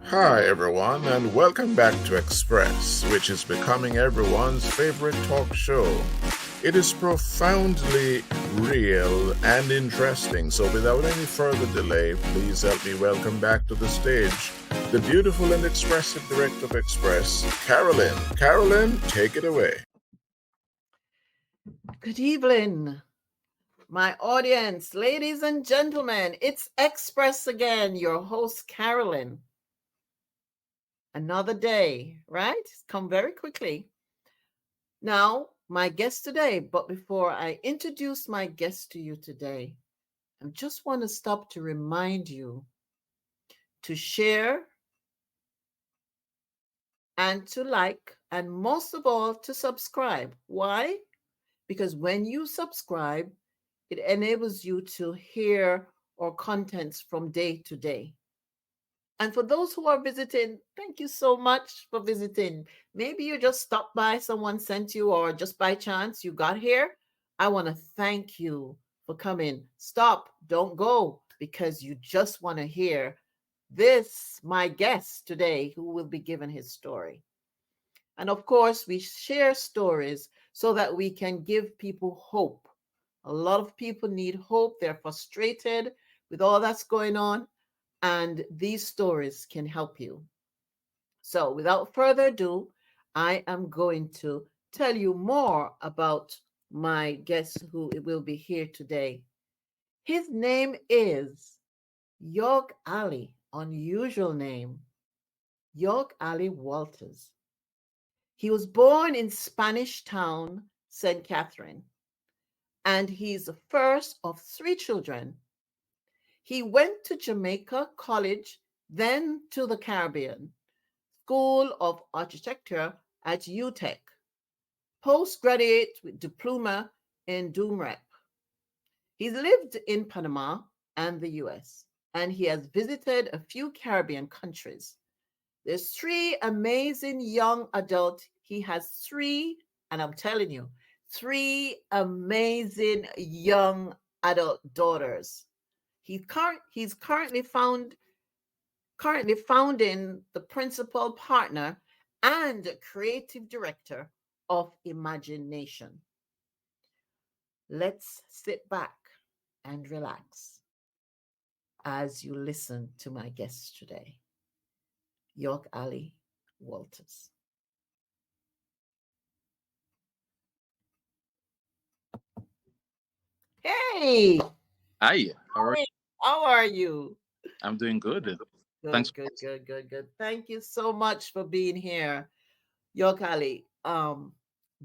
Hi, everyone, and welcome back to Express, which is becoming everyone's favorite talk show. It is profoundly real and interesting, so without any further delay, please help me welcome back to the stage the beautiful and expressive director of Express, Carolyn. Carolyn, take it away. Good evening, my audience, ladies and gentlemen. It's Express again, your host, Carolyn. Another day, right? It's come very quickly. Now, my guest today, but before I introduce my guest to you today, I just want to stop to remind you to share and to like, and most of all, to subscribe. Why? Because when you subscribe, it enables you to hear our contents from day to day. And for those who are visiting, thank you so much for visiting. Maybe you just stopped by, someone sent you, or just by chance you got here. I want to thank you for coming. Stop, don't go, because you just want to hear this, my guest today, who will be giving his story. And of course, we share stories so that we can give people hope. A lot of people need hope. They're frustrated with all that's going on, and these stories can help you. So, without further ado, I am going to tell you more about my guest who will be here today. His name is Yorkali, unusual name, Yorkali Walters. He was born in Spanish town, St. Catherine, and he's the first of three children. He went to Jamaica College, then to the Caribbean School of Architecture at UTEC, postgraduate with diploma in DUMREP. He's lived in Panama and the US, and he has visited a few Caribbean countries. There's three amazing young adults. He has three, and I'm telling you, three amazing young adult daughters. He's currently founding the principal partner and creative director of Imagination. Let's sit back and relax as you listen to my guest today, York Ali Walters. Hey, Hi, how are you? hey, how are you? I'm doing good. Thanks Good, for good, asking. good, good, good. Thank you so much for being here, Yorkali.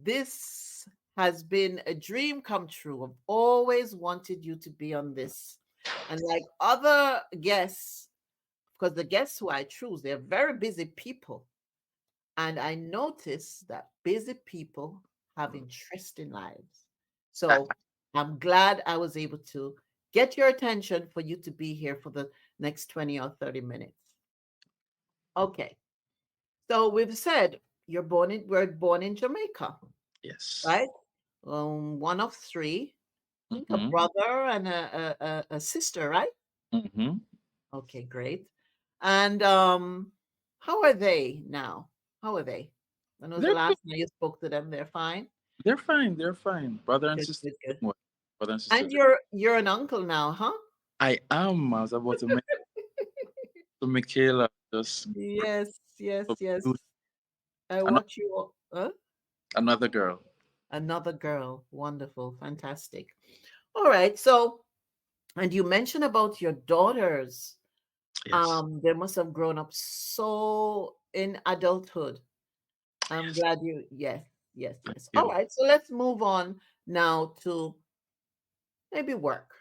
This has been a dream come true. I've always wanted you to be on this. And like other guests, because the guests who I choose, they're very busy people. And I notice that busy people have interesting lives. So I'm glad I was able to get your attention for you to be here for the next 20 or 30 minutes. Okay. So we've said we're born in Jamaica, Yes. right? One of three. I think a Mm-hmm. brother and a sister, right? Mm-hmm. Okay, great. And how are they now? How are they? When was the They're good. last time you spoke to them? They're fine. They're fine. They're fine. Brother and Good, sister good, good. doing well. Brother and sister And doing. you're an uncle now, huh? I am. I was about to make to Michaela just Yes, yes, so yes. beautiful. I Ano- watch you. Another girl. Another girl. Wonderful, fantastic. All right. So, and you mentioned about your daughters. Yes. They must have grown up so in adulthood. I'm Yes. glad you. Yes, yes, Thank yes. All you. right. So let's move on now to maybe work.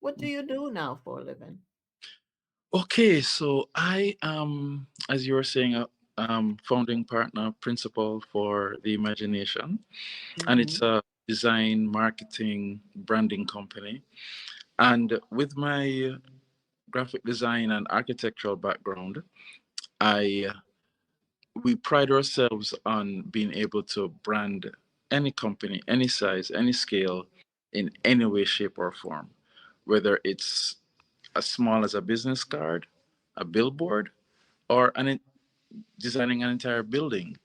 What do you do now for a living? Okay, so I am, as you were saying, founding partner, principal for the Imagination, and it's Mm-hmm. a design, marketing, branding company. And with my graphic design and architectural background, I we pride ourselves on being able to brand any company, any size, any scale, in any way, shape, or form, whether it's as small as a business card, a billboard, or designing an entire building.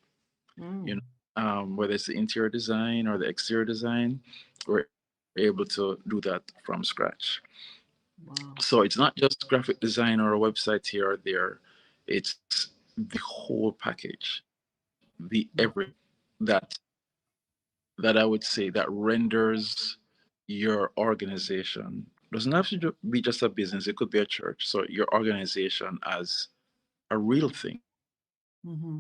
You Mm. know, whether it's the interior design or the exterior design, we're able to do that from scratch. Wow. So it's not just graphic design or a website here or there. It's the whole package, the Mm. everything that that I would say that renders your organization, doesn't have to be just a business, it could be a church. So your organization as a real thing. Mm-hmm.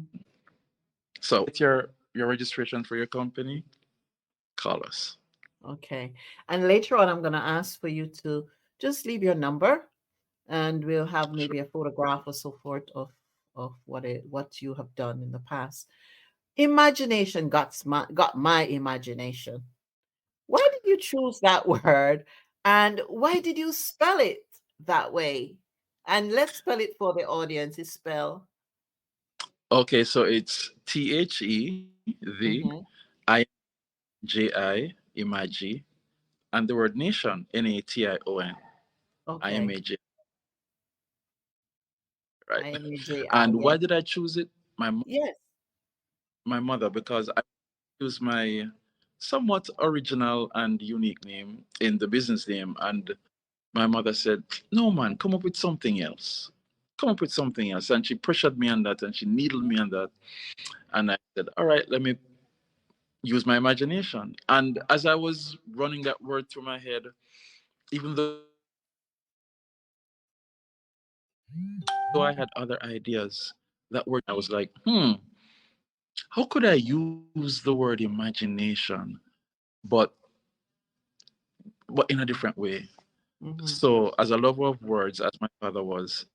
So if you want to get your registration for your company, call us. Okay. And later on, I'm going to ask for you to just leave your number, and we'll have maybe Sure. a photograph or so forth of what you have done in the past. Imagination got my imagination. Why did you choose that word, and why did you spell it that way? And let's spell it for the audience. It's spell. Okay, so it's Mm-hmm. THEVIJI, Imagi, and the word nation, NATION, Okay. IMAJ, right? IMAJI. And Yes. why did I choose it? Yes. My mother, because I use my somewhat original and unique name in the business name. And my mother said, "No, man, come up with something else. Come up with something else." And she pressured me on that and she needled me on that. And I said, "All right, let me use my imagination." And as I was running that word through my head, even though I had other ideas, that word just kept coming to me. And I was like, how could I use the word imagination, but in a different way? Mm-hmm. So, as a lover of words, as my father was,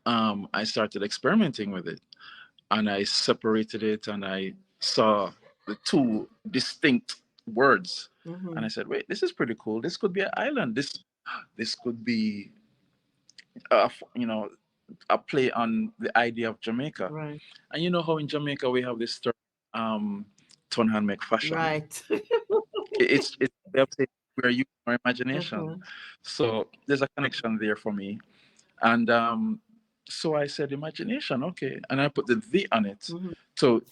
I started experimenting with it, and I separated it, and I saw the two distinct words, and Mm-hmm. I said, "Wait, this is pretty cool. This could be an island. This could be, you know, a play on the idea of Jamaica." Right. And you know how in Jamaica we have this term, turn hand make fashion. Right. It's they have said we're using our imagination. Uh-huh. So there's a connection there for me. And so I said imagination, okay. And I put the on it Mm-hmm. to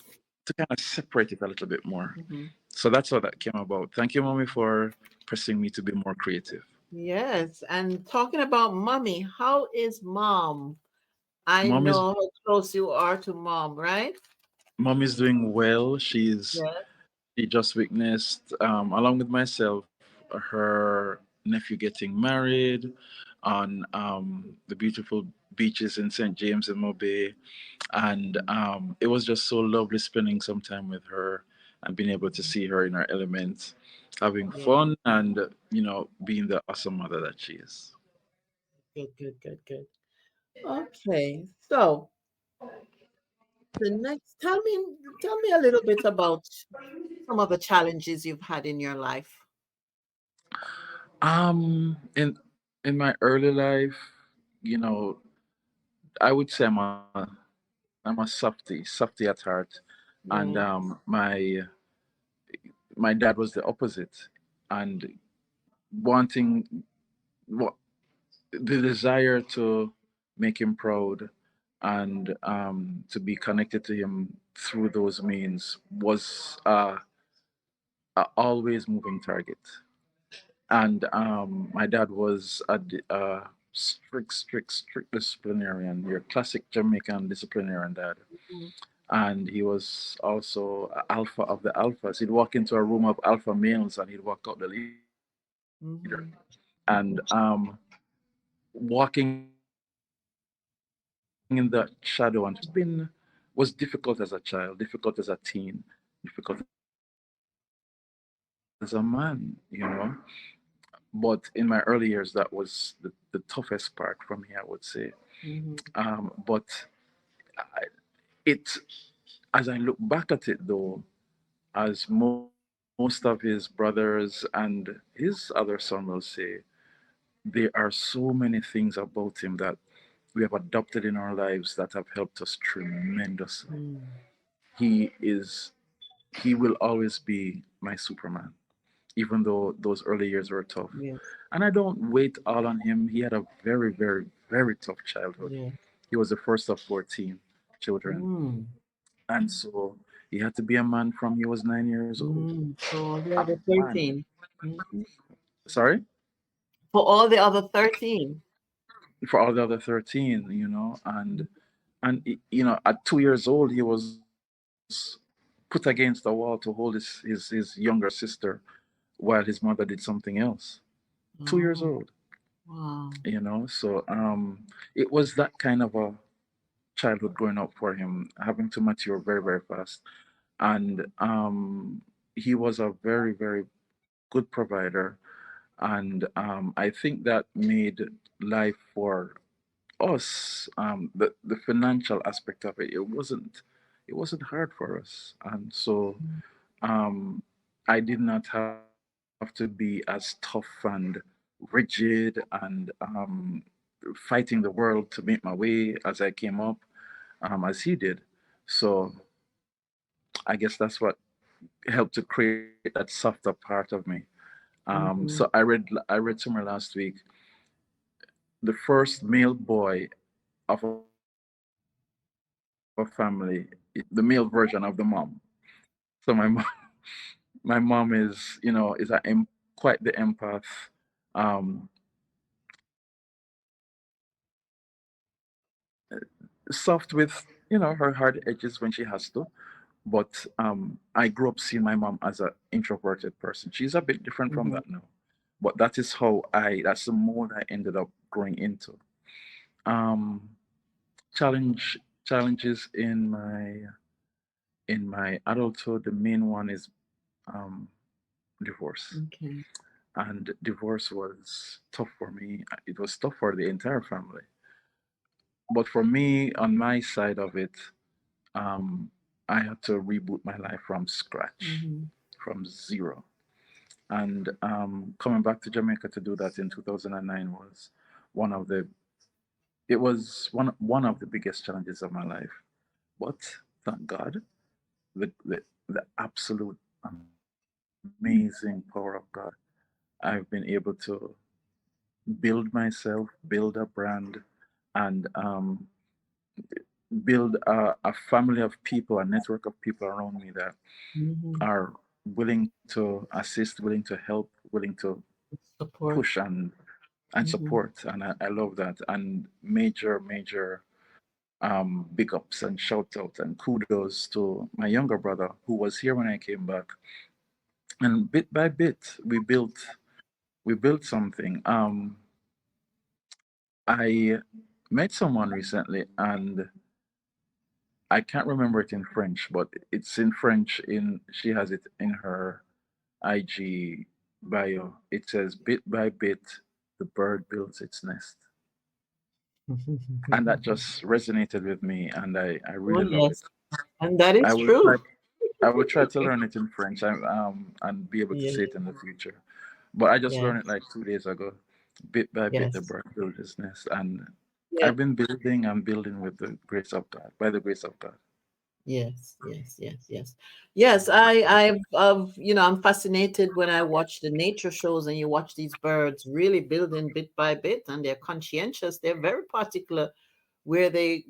kind of separate it a little bit more. Mm-hmm. So that's how that came about. Thank you, mommy, for pressing me to be more creative. Yes. And talking about mommy, how is mom? I Mom is know how close you are to mom, right? mom is doing well. Yes. She just witnessed, along with myself, her nephew getting married on the beautiful beaches in St. James and Mobay. And it was just so lovely spending some time with her and being able to see her in her element, having Yeah. fun, and being the awesome mother that she is. Good, good, good, good. Okay. So the next, tell me a little bit about some of the challenges you've had in your life. In my early life, you know, I would say I'm a softy at heart, and Yeah. my dad was the opposite, and wanting what the desire to make him proud and to be connected to him through those means was a always moving target. And my dad was a strict disciplinarian, your classic Jamaican disciplinarian dad. Mhm. And he was also a alpha of the alphas. He'd walk into a room of alpha males and he'd walk out the leader. Mhm. And walking in that shadow and was difficult as a child, difficult as a teen, difficult as a man, But in my early years, that was the toughest part for me, I would say. Mhm. But it, as I look back at it though, as most of his brothers and his other son will say, there are so many things about him that we have adopted in our lives that have helped us tremendously. Mm. He is, he will always be my Superman. even though those early years were tough. Yes. And I don't wait all on him. He had a very, very, very tough childhood. Yeah. He was the first of 14 children. Mm. And so he had to be a man from he was 9 years old. Mm. For all the A other man. 13. Mhm. Sorry? For all the other 13. For all the other 13, at 2 years old, he was put against the wall to hold his younger sister while his mother did something else. 2 years Oh, old, wow. it was that kind of a childhood growing up for him, having to mature very, very fast. And he was a very, very good provider. And I think that made life for us, the financial aspect of it, it wasn't hard for us. And so um, I did not have to be as tough and rigid and fighting the world to make my way as I came up, as he did. So I guess that's what helped to create that softer part of me. So Mm-hmm. I read somewhere last week, the first male boy of a family, the male version of the mom. So my mom, my mom is quite the empath, um, soft with her hard edges when she has to. But I grew up seeing my mom as an introverted person. She's a bit different from Mm-hmm. that now, but that is how that's the mold I ended up growing into. Um, challenges in my adulthood. The main one is um, divorce. Okay. And divorce was tough for me. It was tough for the entire family. But for me, on my side of it, um, I had to reboot my life from scratch, Mm-hmm. from zero. And coming back to Jamaica to do that in 2009 was one of the it was one of the biggest challenges of my life. But thank God, the absolute amazing power of God, I've been able to build myself, build a brand, and build a family of people, a network of people around me that Mm-hmm. are willing to assist, willing to help, willing to Support. push and Mm-hmm. support. And I love that. And major big ups and shout out and kudos to my younger brother who was here when I came back. And bit by bit, we built something. I met someone recently, and I can't remember it in French, but it's in French. In She has it in her IG bio. It says, "Bit by bit, the bird builds its nest," and that just resonated with me, and I Oh, really love it. yes. And that I is will try. true. I will try to learn it in French, and be able to Yeah. say it in the future. But I just Yes. learned it like 2 days ago. Bit by bit, the Yes. bird builds its nest, and Yeah. I've been building and building with the grace of God, by the grace of God. Yes, yes, yes, yes. Yes, I'm fascinated when I watch the nature shows and you watch these birds really building bit by bit and they're conscientious. They're very particular where they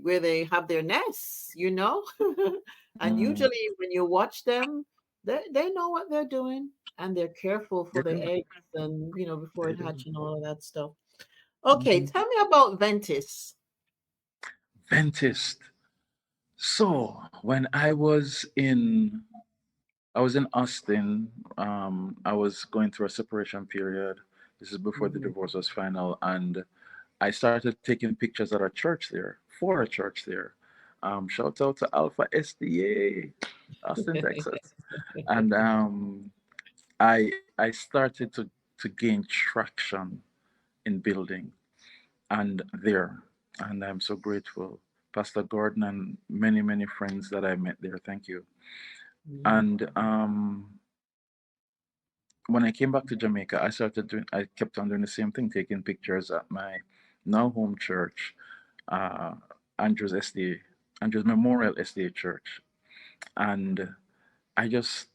have their nests. And Mm, usually when you watch them, they know what they're doing and they're careful they for the do. eggs and before They it do. hatch and all of that stuff. Okay, Hmm. tell me about Ventis. Dentist. So when I was in Austin. I was going through a separation period. This is before the Mhm. divorce was final, and I started taking pictures at a church there, for a church there. Shout out to Alpha SDA, Austin, Texas. And I started to gain traction in building and there, and I'm so grateful. Pastor Gordon and many friends that I met there. Thank you. Mhm. And when I came back to Jamaica, I kept on doing the same thing, taking pictures at my now home church, uh, Andrews SDA, Andrews Memorial SDA Church. And I just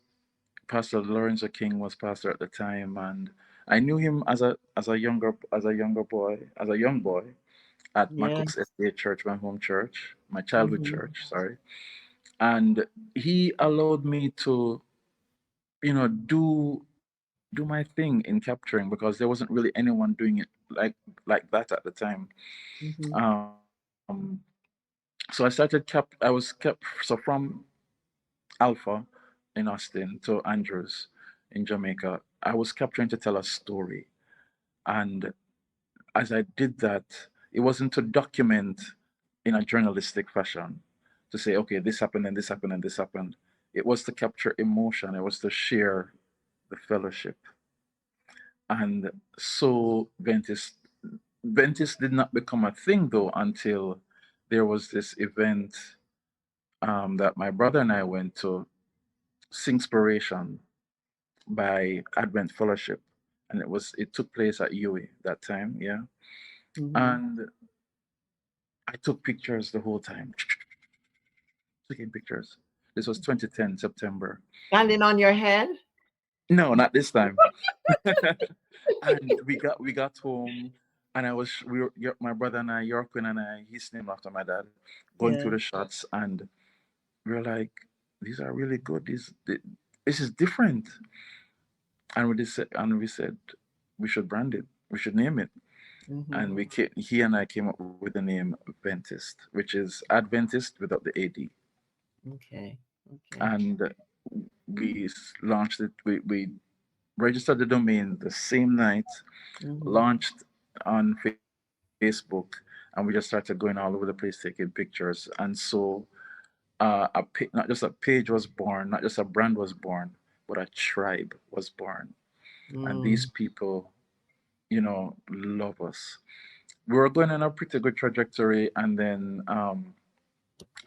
Pastor Lorenzo King was pastor at the time, and I knew him as a young boy at my Cook's Yes. Estate Church, my home church, my childhood Mm-hmm. church. Sorry, and he allowed me to, do my thing in capturing because there wasn't really anyone doing it like that at the time. Mm-hmm. Um, so I was kept so from Alpha in Austin to Andrews in Jamaica. I was kept trying to tell a story, and as I did that, it wasn't to document in a journalistic fashion to say, okay, this happened and this happened and this happened. It was to capture emotion. It was to share the fellowship. And so Ventis did not become a thing though until there was this event that my brother and I went to, Singspiration by Advent Fellowship, and it took place at UA that time, yeah. Mm-hmm. And I took pictures the whole time, taking pictures. This was 2010 September. Standing on your head. No, not this time. And we got home, and my brother and I, Yorkwin and I, he's named after my dad, going through Yeah. the shots, and we are like, these are really good. This is different. And we said we should brand it, we should name it. Mm-hmm. And he and I came up with the name Adventist, which is Adventist without the AD. Okay. Okay. And launched it. We registered the domain the same night, Mm-hmm. launched on Facebook, and we just started going all over the place taking pictures. And so, not just a page was born, not just a brand was born, but a tribe was born. And these Mm. people, love us. We were going on a pretty good trajectory, and then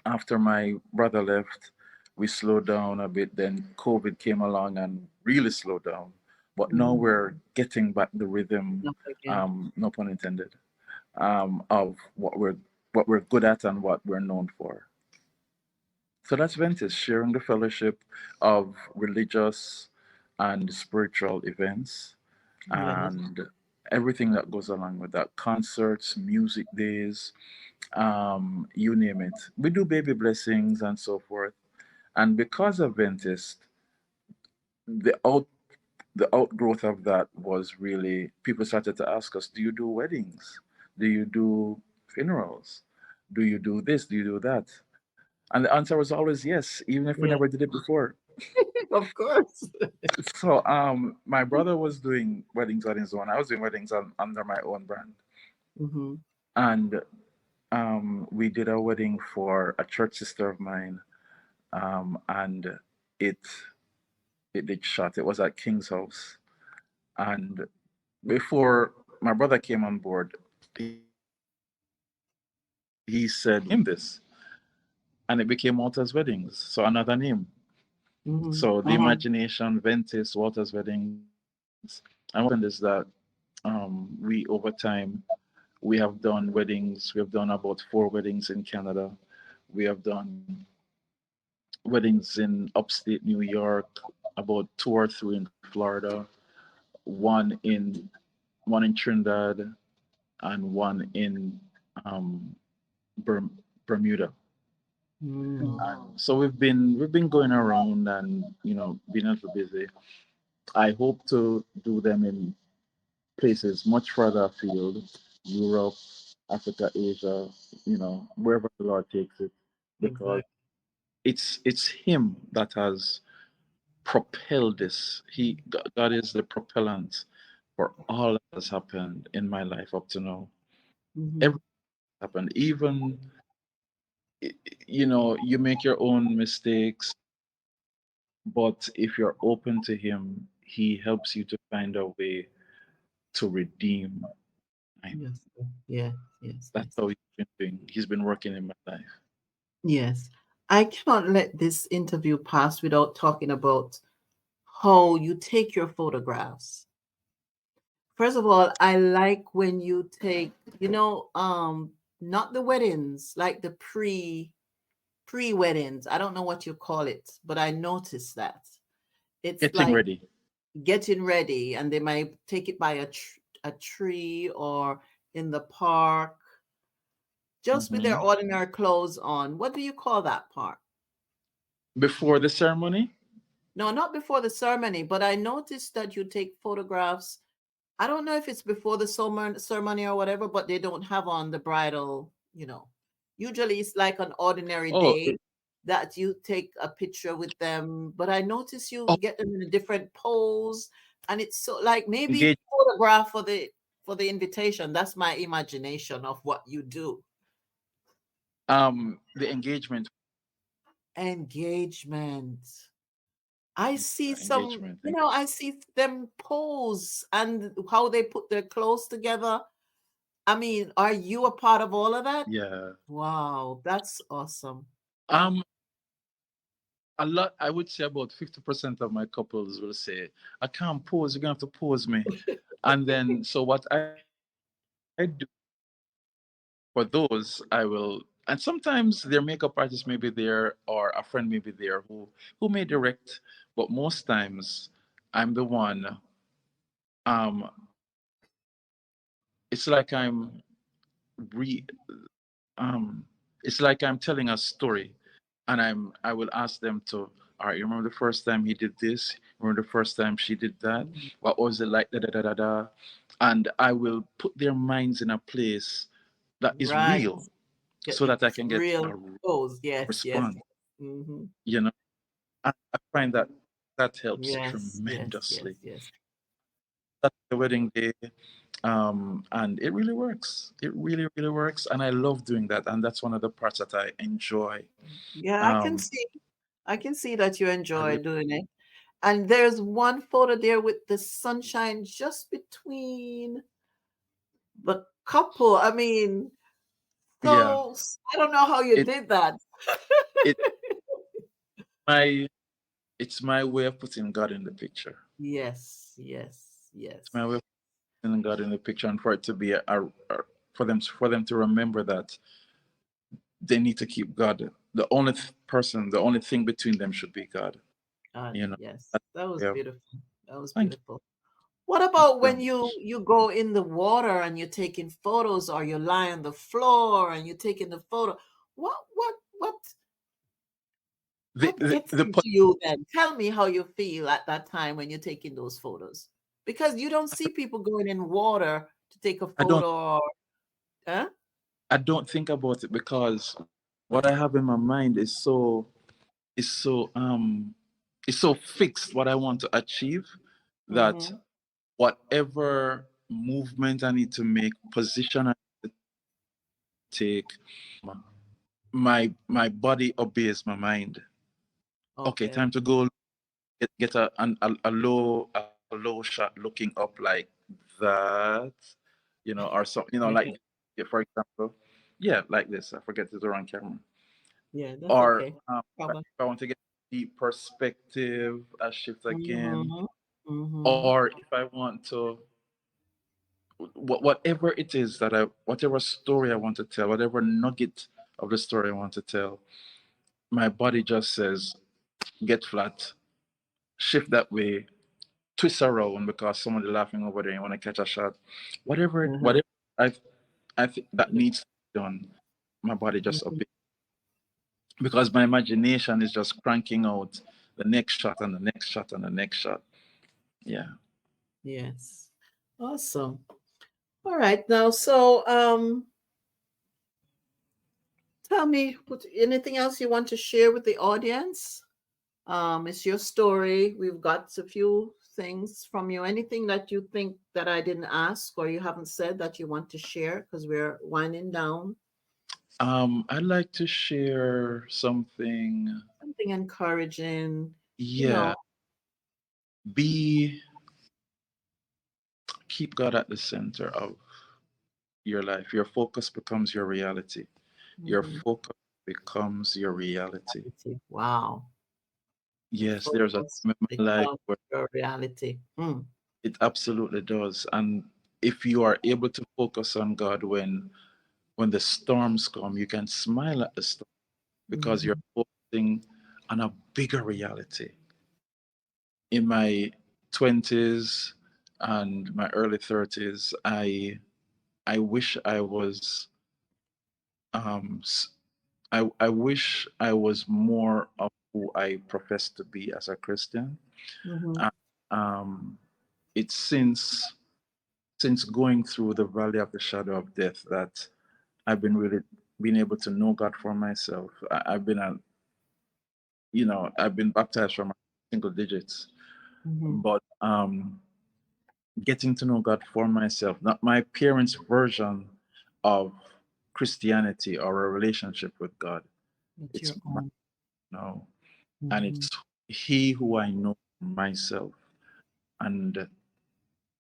after my brother left, we slowed down a bit. Then COVID came along and really slowed down. But now Mm. we're getting back the rhythm, Not again. no pun intended, of what we're good at and what we're known for. So that's Ventus, sharing the fellowship of religious and spiritual events Yes. and everything that goes along with that, concerts, music days, you name it. We do baby blessings and so forth. And because of Ventus, the out the outgrowth of that was really, people started to ask us, do you do weddings? Do you do funerals? Do you do this? Do you do that? And the answer was always yes, even if we never Yeah. did it before. Of course. So my brother was doing weddings on his own. I was doing weddings under my own brand. Mm-hmm. And we did a wedding for a church sister of mine. And it it did shut. It was at King's house. And before my brother came on board, he said, "We should name this," and it became Walter's Weddings. So another name. Mm-hmm. So the imagination, Ventus, Walter's Weddings. And what happened is that we over time we have done weddings. We have done about 4 weddings in Canada. We have done weddings in upstate New York, about 2 or 3 in Florida, one in one in Trinidad, and one in um, Bermuda. Mm. So we've been going around and being a little busy. I hope to do them in places much further afield, Europe, Africa, Asia, wherever the Lord takes it, because Exactly. it's Him that has propelled this. God is the propellant for all that has happened in my life up to now. Mm-hmm. Everything happened, even you make your own mistakes, but if you're open to Him, He helps you to find a way to redeem time. Yes. Yes. Yes. That's Yes. how He's been doing. He's been working in my life. Yes. I cannot let this interview pass without talking about how you take your photographs. First of all, I like when you take, not the weddings, like the pre weddings. I don't know what you call it, but I noticed that. It's Getting like ready. getting ready, and they might take it by a tree or in the park, just with their Hmm. ordinary clothes on. What do you call that part? Before the ceremony. No, not before the ceremony, but I noticed that you take photographs. I don't know if it's before the ceremony or whatever, but they don't have on the bridal, you know. Usually it's like an ordinary Oh, day that you take a picture with them, but I notice you oh, get them in a different pose, and it's so like maybe engage. photograph for the invitation. That's my imagination of what you do. The engagement. Engagement. I see some, Engagement. I see them pose and how they put their clothes together. I mean, are you a part of all of that? Yeah. Wow, that's awesome. Um, a lot. I would say about 50% of my couples will say, "I can't pose. You're gonna have to pose me." And then, so what I do for those, I will. And sometimes their makeup artist may be there, or a friend may be there who may direct. But most times, I'm the one. Um, it's like I'm re it's like I'm telling a story, and I will ask them to, all right, you remember the first time he did this? Remember the first time she did that? Mhm. What was it like? Da da da da da. And I will put their minds in a place that is Right. real, Get so the that I can get real a pose. Yes, yes. response. Hmm. You know, I find that that helps Yes, yes, yes, tremendously. yes. That's the wedding day, and it really works. It really, really works, and I love doing that. And that's one of the parts that I enjoy. Yeah, Um, I can see that you I enjoy really, doing it. And there's one photo there with the sunshine just between the couple. I mean, yeah. so I don't know how you It did that. it my it's my way of putting God in the picture. Yes, yes, It's yes. my way of putting God in the picture, and for it to be for them to remember that they need to keep God. The only person, the only thing between them should be God. God, You know. yes. That's That was the way of- beautiful. That was Thank you. beautiful. What Thank about you very when much. you go in the water and you're taking photos, or you lie on the floor and you're taking the photo? What The what the, gets the po- into you then? Tell me how you feel at that time when you're taking those photos. Because you don't see people going in water to take a I don't photo or huh? I don't think about it because what I have in my mind is it's so fixed what I want to achieve that Mm-hmm. whatever movement I need to make, position I need to take, my body obeys my mind. Okay, Okay. time to go get a low shot looking up like that, or something, like yeah, for example, yeah, like this. I forget it's the wrong camera. Yeah, that's Or okay. if Problem. I want to get deep perspective, I shift again. Mm-hmm. Mm-hmm. Or if I want to, whatever it is whatever story I want to tell, whatever nugget of the story I want to tell, my body just says, get flat, shift that way, twist around because somebody laughing over there and you want to catch a shot. Uh-huh. Whatever I, I think that needs to be done, my body just Mhm. obeys because my imagination is just cranking out the next shot and the next shot and the next shot. Yeah. Yes. Awesome. All right. Now, so tell me anything else you want to share with the audience? It's your story. We've got a few things from you. Anything that you think that I didn't ask or you haven't said that you want to share because we're winding down? I'd like to share something. Something encouraging, you know. Yeah. Be Keep God at the center of your life. Your focus becomes your reality. Your Mhm. focus becomes your reality. Wow. Your Yes, there's a focus time in my life becomes where your reality. Mm. it absolutely does. And if you are able to focus on God when the storms come, you can smile at the storm because you're Mhm. focusing on a bigger reality. in my 20s and my early 30s, I wish I was um s- I wish I was more of who I profess to be as a Christian. Mm-hmm. Uh, um, it's since going through the valley of the shadow of death that I've been really being able to know God for myself. I've been a I've been baptized from single digits, Mm-hmm. but getting to know God for myself, not my parents' version of Christianity or a relationship with God. It's It's your my own. now, and Mm-hmm. it's He who I know myself, and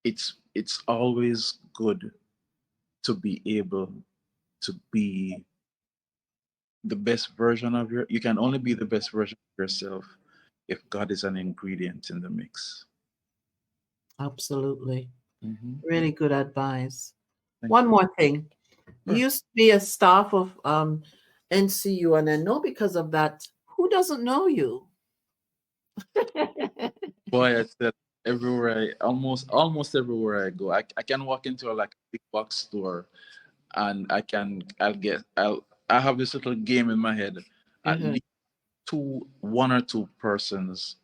it's always good to be able to be the best version of you can only be the best version of yourself if God is an ingredient in the mix. Absolutely. Hmm. Really good advice. Thank One you. more thing. You Sure. used to be a staff of NCU, and I know because of that, who doesn't know you? Boy, I said everywhere almost everywhere I go, I can walk into a like big box store and I have this little game in my head. At Uh-huh. least one or two persons,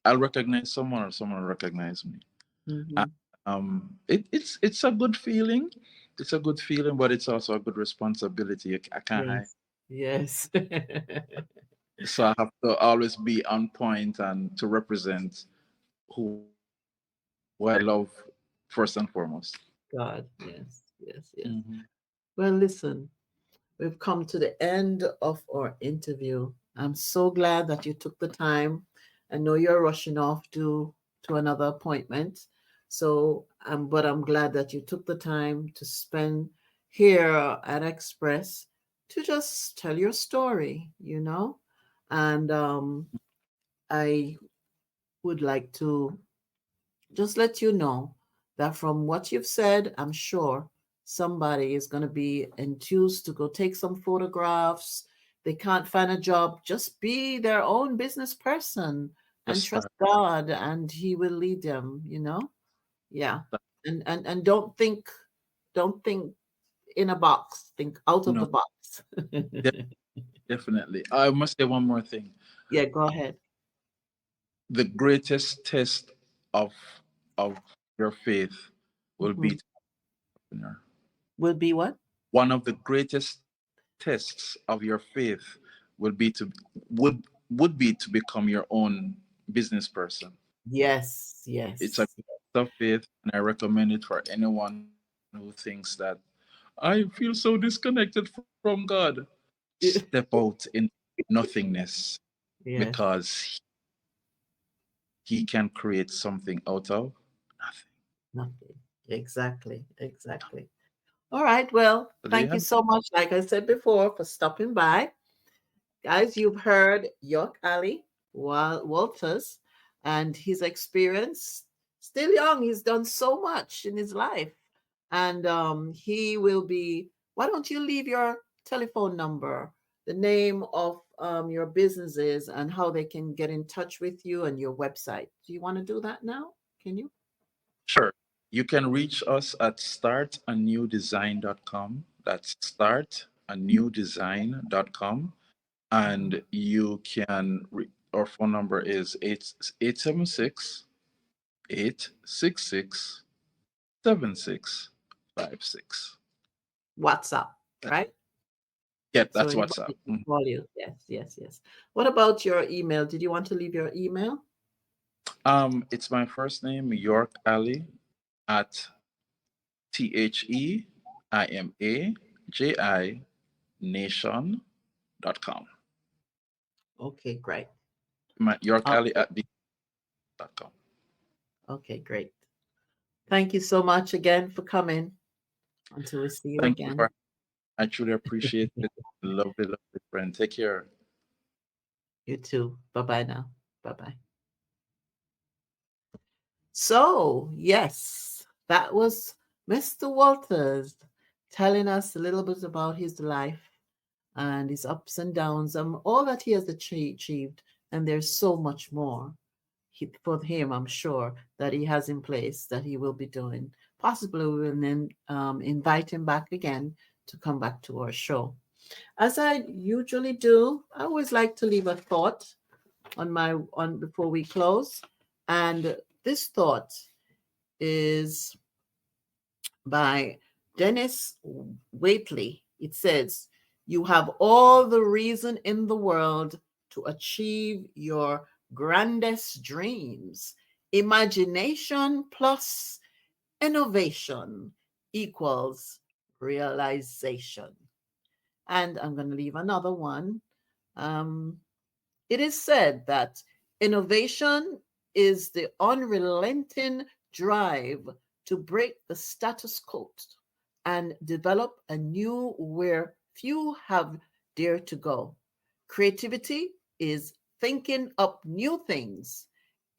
I'll recognize someone or someone will recognize me. And, Mm-hmm. it's a good feeling. It's a good feeling, but it's also a good responsibility. I can't hide. Yes. Yes. So I have to always be on point and to represent who I love first and foremost. God, yes, yes, yes. Hmm. Well, listen, we've come to the end of our interview. I'm so glad that you took the time. I know you're rushing off to another appointment. So, but I'm glad that you took the time to spend here at Express to just tell your story, you know? And I would like to just let you know that from what you've said, I'm sure somebody is going to be enthused to go take some photographs. They can't find a job, just be their own business person and Just trust start. God and he will lead them, you know? Yeah. And don't think in a box, think out of No, the box. de- definitely. I must say one more thing. Yeah, go ahead. The greatest test of of your faith will be Hmm. to entrepreneur. Will be what? One of the greatest tests of your faith will be to would would be to become your own business person. Yes, It's a yes. tough faith, and I recommend it for anyone who thinks that I feel so disconnected from God. Step out in nothingness Yes, because He can create something out of nothing. nothing. Exactly, exactly. All right. Well, So there you thank you have it. so much, like I said before, for stopping by. Guys, you've heard Yorkali Walters and his experience. Still young, he's done so much in his life. And he will be, why don't you leave your telephone number, the name of your businesses, and how they can get in touch with you and your website? Do you want to do that now? Can you? Sure. You can reach us at startanewdesign.com. That's startanewdesign.com. Mhm. And you can, our phone number is 876 7656. WhatsApp, right? Yeah, So that's what's up. anybody can call you. Yes, yes, yes. What about your email? Did you want to leave your email? It's my first name, York Ali, at TheImaji nation.com. Okay, great. York Ali Okay, at com. okay, great. Thank you so much again for coming. Until we see you Thank you again. for, I truly appreciate it. Lovely, lovely friend. Take care. You too. Bye bye now. Bye bye. So, yes, that was Mr. Walters telling us a little bit about his life and his ups and downs and all that he has achieved. And there's so much more. for him, I'm sure, that he has in place that he will be doing. Possibly we will then invite him back again to come back to our show. As I usually do, I always like to leave a thought on before we close. And this thought is by Dennis Waitley. It says, "You have all the reason in the world to achieve your grandest dreams. Imagination plus innovation equals realization." And I'm going to leave another one. Um, it is said that innovation is the unrelenting drive to break the status quo and develop a new where few have dared to go. Creativity is thinking up new things.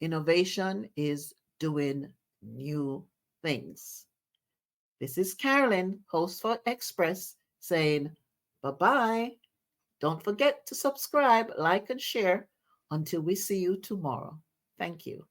Innovation is doing new things. This is Carolyn, host for Express, saying bye bye. Don't forget to subscribe, like, and share until we see you tomorrow. Thank you.